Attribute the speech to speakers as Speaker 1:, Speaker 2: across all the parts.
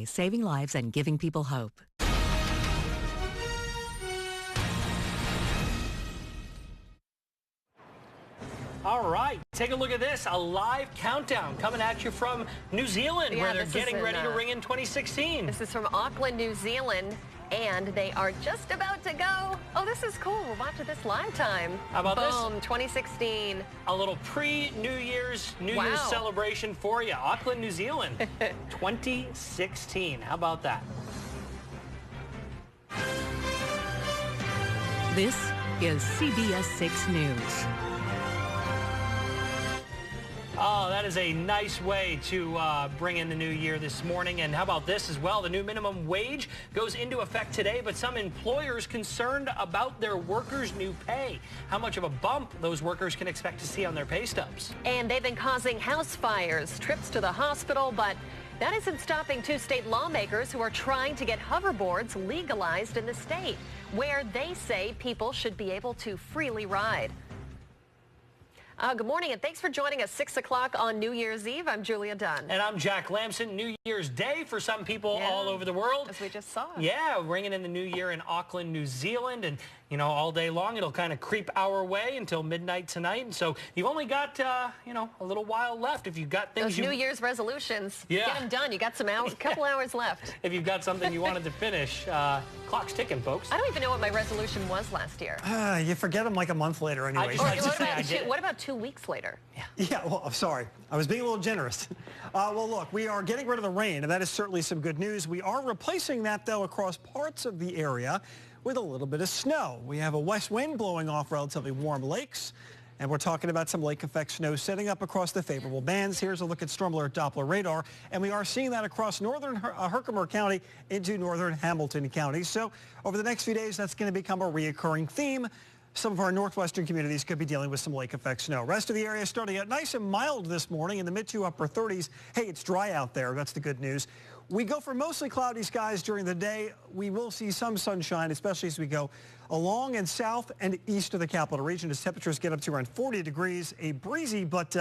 Speaker 1: Saving lives and giving people hope.
Speaker 2: All right, take a look at this. A live countdown coming at you from New Zealand, where they're getting ready to ring in 2016.
Speaker 3: This is from Auckland, New Zealand, and they are just about to go. Oh, this is cool. We'll watch this live time.
Speaker 2: How about this?
Speaker 3: Boom, 2016.
Speaker 2: A little pre-New Year's celebration for you. Auckland, New Zealand, 2016. How about that?
Speaker 1: This is CBS 6 News.
Speaker 2: Oh, that is a nice way to bring in the new year this morning. And how about this as well? The new minimum wage goes into effect today, but some employers concerned about their workers' new pay. How much of a bump those workers can expect to see on their pay stubs.
Speaker 3: And they've been causing house fires, trips to the hospital, but that isn't stopping two state lawmakers who are trying to get hoverboards legalized in the state, where they say people should be able to freely ride. Good morning, and thanks for joining us 6 o'clock on New Year's Eve. I'm Julia Dunn.
Speaker 2: And I'm Jack Lamson. New Year's Day for some people all over the world.
Speaker 3: As we just saw.
Speaker 2: Yeah, ringing in the new year in Auckland, New Zealand. And, you know, all day long, it'll kind of creep our way until midnight tonight. And so you've only got, you know, a little while left. If you've got things
Speaker 3: Those New Year's resolutions, get them done. You got some couple hours left.
Speaker 2: If you've got something you wanted to finish, clock's ticking, folks.
Speaker 3: I don't even know what my resolution was last year.
Speaker 4: You forget them like a month later anyway.
Speaker 3: What about 2 weeks later?
Speaker 4: Yeah, well, I'm sorry. I was being a little generous. Well, look, we are getting rid of the rain, and that is certainly some good news. We are replacing that, though, across parts of the area with a little bit of snow. We have a west wind blowing off relatively warm lakes, and we're talking about some lake effect snow setting up across the favorable bands. Here's a look at storm alert Doppler radar, and we are seeing that across northern Herkimer County into northern Hamilton County. So over the next few days, that's going to become a reoccurring theme. Some of our northwestern communities could be dealing with some lake effect snow. Rest of the area starting out nice and mild this morning in the mid to upper 30s. Hey, it's dry out there. That's the good news. We go for mostly cloudy skies during the day. We will see some sunshine, especially as we go along and south and east of the capital region as temperatures get up to around 40 degrees. A breezy but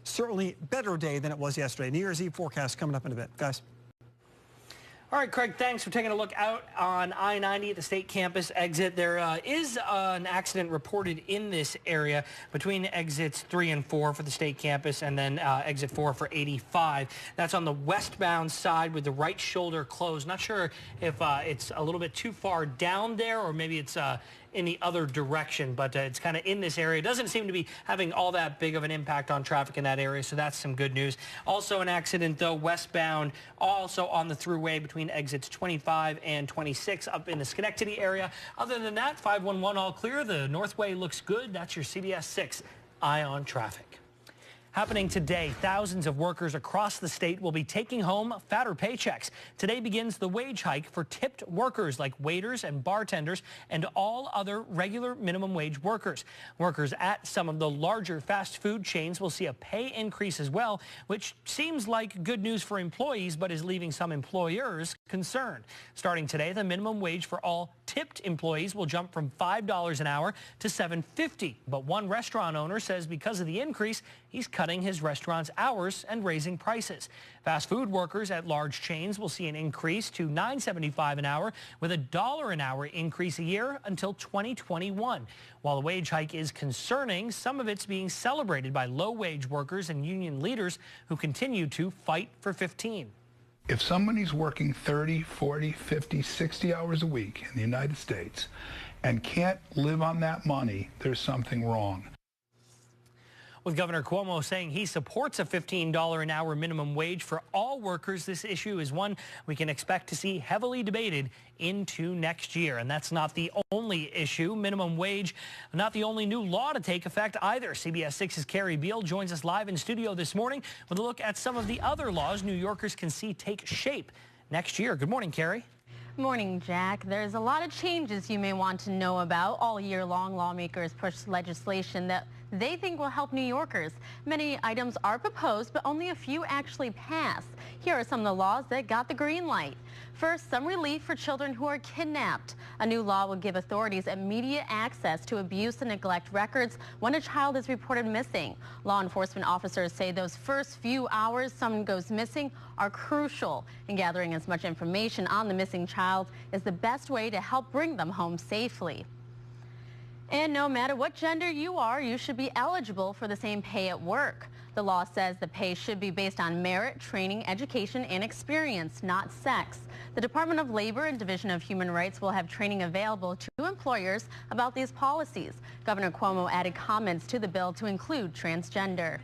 Speaker 4: certainly better day than it was yesterday. New Year's Eve forecast coming up in a bit. Guys.
Speaker 2: All right, Craig, thanks for taking a look out on I-90 at the state campus exit. There is an accident reported in this area between exits 3 and 4 for the state campus and then exit 4 for 85. That's on the westbound side with the right shoulder closed. Not sure if it's a little bit too far down there or maybe it's in the other direction, but it's kind of in this area. It doesn't seem to be having all that big of an impact on traffic in that area, so that's some good news. Also an accident, though, westbound, also on the throughway between exits 25 and 26 up in the Schenectady area. Other than that, 511 all clear. The Northway looks good. That's your CBS 6 Eye on Traffic. Happening today, thousands of workers across the state will be taking home fatter paychecks. Today begins the wage hike for tipped workers like waiters and bartenders and all other regular minimum wage workers. Workers at some of the larger fast food chains will see a pay increase as well, which seems like good news for employees but is leaving some employers concerned. Starting today, the minimum wage for all tipped employees will jump from $5 an hour to $7.50. But one restaurant owner says because of the increase, he's cutting his restaurant's hours and raising prices. Fast food workers at large chains will see an increase to $9.75 an hour with a $1 an hour increase a year until 2021. While the wage hike is concerning, some of it's being celebrated by low-wage workers and union leaders who continue to fight for 15.
Speaker 5: If somebody's working 30, 40, 50, 60 hours a week in the United States and can't live on that money, there's something wrong.
Speaker 2: With Governor Cuomo saying he supports a $15 an hour minimum wage for all workers, this issue is one we can expect to see heavily debated into next year. And that's not the only issue. Minimum wage, not the only new law to take effect either. CBS 6's Carrie Beal joins us live in studio this morning with a look at some of the other laws New Yorkers can see take shape next year. Good morning, Carrie.
Speaker 6: Morning, Jack. There's a lot of changes you may want to know about. All year long, lawmakers pushed legislation that they think will help New Yorkers. Many items are proposed, but only a few actually pass. Here are some of the laws that got the green light. First, some relief for children who are kidnapped. A new law will give authorities immediate access to abuse and neglect records when a child is reported missing. Law enforcement officers say those first few hours someone goes missing are crucial, and gathering as much information on the missing child is the best way to help bring them home safely. And no matter what gender you are, you should be eligible for the same pay at work. The law says the pay should be based on merit, training, education, and experience, not sex. The Department of Labor and Division of Human Rights will have training available to employers about these policies. Governor Cuomo added comments to the bill to include transgender.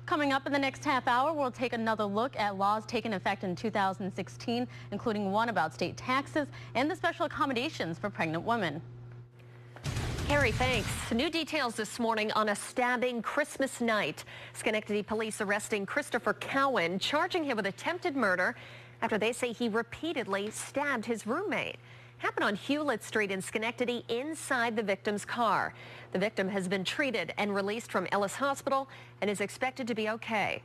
Speaker 6: Coming up in the next half hour, we'll take another look at laws taken effect in 2016, including one about state taxes and the special accommodations for pregnant women.
Speaker 3: Harry, thanks. New details this morning on a stabbing Christmas night. Schenectady police arresting Christopher Cowan, charging him with attempted murder after they say he repeatedly stabbed his roommate. Happened on Hewlett Street in Schenectady inside the victim's car. The victim has been treated and released from Ellis Hospital and is expected to be okay.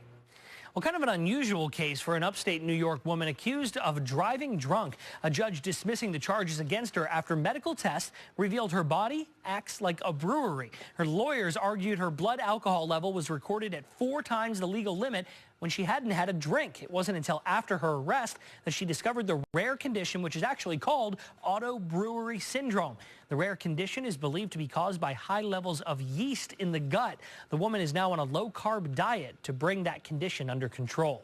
Speaker 2: Well, kind of an unusual case for an upstate New York woman accused of driving drunk. A judge dismissing the charges against her after medical tests revealed her body acts like a brewery. Her lawyers argued her blood alcohol level was recorded at 4 times the legal limit when she hadn't had a drink. It wasn't until after her arrest that she discovered the rare condition, which is actually called auto brewery syndrome. The rare condition is believed to be caused by high levels of yeast in the gut. The woman is now on a low-carb diet to bring that condition under control.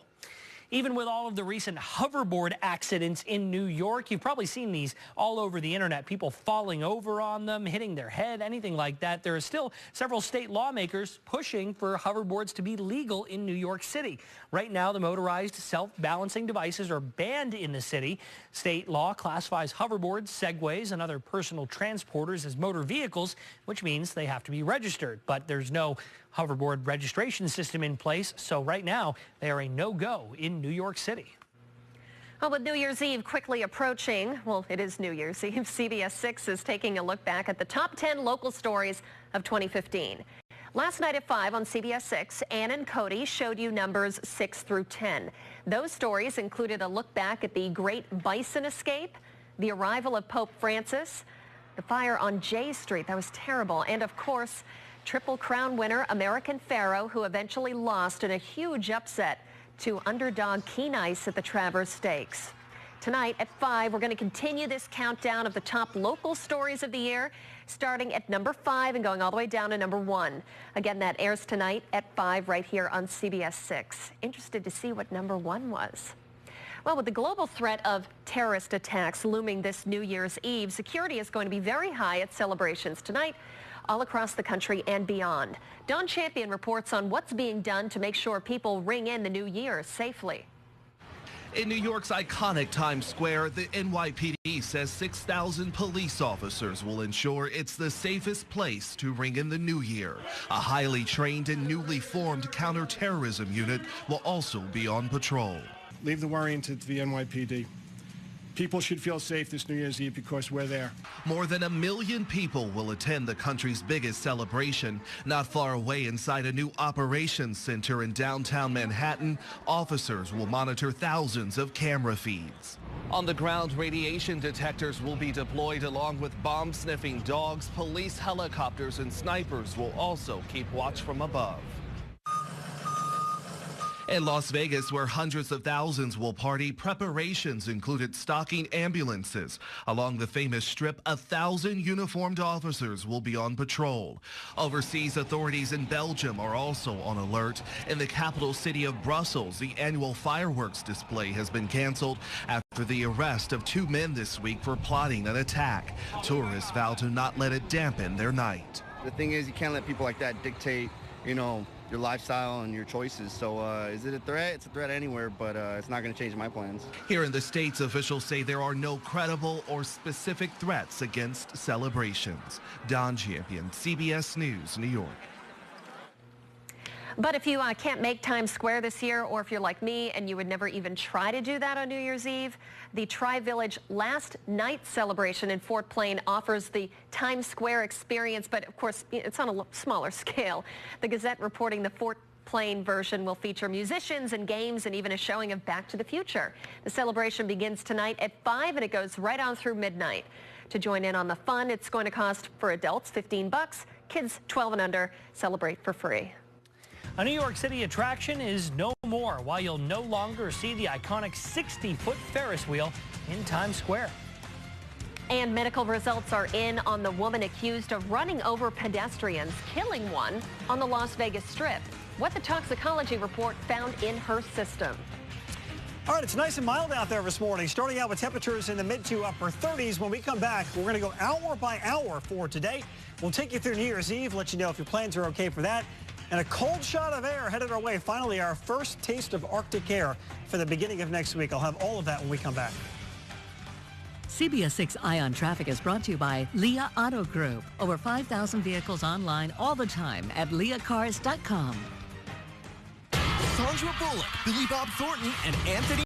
Speaker 2: Even with all of the recent hoverboard accidents in New York, you've probably seen these all over the internet, people falling over on them, hitting their head, anything like that. There are still several state lawmakers pushing for hoverboards to be legal in New York City. Right now, the motorized self-balancing devices are banned in the city. State law classifies hoverboards, segways, and other personal transporters as motor vehicles, which means they have to be registered. But there's no hoverboard registration system in place, so right now they are a no-go in New York City.
Speaker 3: Well, with New Year's Eve quickly approaching, well, it is New Year's Eve, CBS 6 is taking a look back at the top 10 local stories of 2015. Last night at 5 on CBS 6, Ann and Cody showed you numbers 6 through 10. Those stories included a look back at the Great Bison Escape, the arrival of Pope Francis, the fire on J Street, that was terrible, and of course, Triple Crown winner American Pharoah, who eventually lost in a huge upset to underdog Keen Ice at the Travers Stakes. Tonight at 5, we're going to continue this countdown of the top local stories of the year, starting at number 5 and going all the way down to number 1. Again, that airs tonight at 5 right here on CBS 6. Interested to see what number 1 was. Well, with the global threat of terrorist attacks looming this New Year's Eve, security is going to be very high at celebrations tonight all across the country and beyond. Don Champion reports on what's being done to make sure people ring in the new year safely.
Speaker 7: In New York's iconic Times Square, the NYPD says 6,000 police officers will ensure it's the safest place to ring in the new year. A highly trained and newly formed counterterrorism unit will also be on patrol.
Speaker 8: Leave the worrying to the NYPD. People should feel safe this New Year's Eve because we're there.
Speaker 7: More than 1 million people will attend the country's biggest celebration. Not far away inside a new operations center in downtown Manhattan, officers will monitor thousands of camera feeds. On the ground, radiation detectors will be deployed along with bomb-sniffing dogs. Police helicopters and snipers will also keep watch from above. In Las Vegas, where hundreds of thousands will party, preparations included stocking ambulances. Along the famous strip, 1,000 uniformed officers will be on patrol. Overseas authorities in Belgium are also on alert. In the capital city of Brussels, the annual fireworks display has been canceled after the arrest of 2 men this week for plotting an attack. Tourists vow to not let it dampen their night.
Speaker 9: The thing is, you can't let people like that dictate, your lifestyle and your choices. So is it a threat? It's a threat anywhere, but it's not going to change my plans.
Speaker 7: Here in the States, officials say there are no credible or specific threats against celebrations. Don Champion, CBS News, New York.
Speaker 3: But if you can't make Times Square this year, or if you're like me and you would never even try to do that on New Year's Eve, the Tri-Village Last Night celebration in Fort Plain offers the Times Square experience, but of course it's on a smaller scale. The Gazette reporting the Fort Plain version will feature musicians and games and even a showing of Back to the Future. The celebration begins tonight at 5 and it goes right on through midnight. To join in on the fun, it's going to cost for adults $15, kids 12 and under celebrate for free.
Speaker 2: A New York City attraction is no more, while you'll no longer see the iconic 60-foot Ferris wheel in Times Square.
Speaker 3: And medical results are in on the woman accused of running over pedestrians, killing one on the Las Vegas Strip. What the toxicology report found in her system.
Speaker 4: All right, it's nice and mild out there this morning, starting out with temperatures in the mid to upper 30s. When we come back, we're going to go hour by hour for today. We'll take you through New Year's Eve, let you know if your plans are okay for that. And a cold shot of air headed our way. Finally, our first taste of Arctic air for the beginning of next week. I'll have all of that when we come back.
Speaker 1: CBS 6 Eye on Traffic is brought to you by Leah Auto Group. Over 5,000 vehicles online all the time at leahcars.com.
Speaker 10: Sandra Bullock, Billy Bob Thornton, and Anthony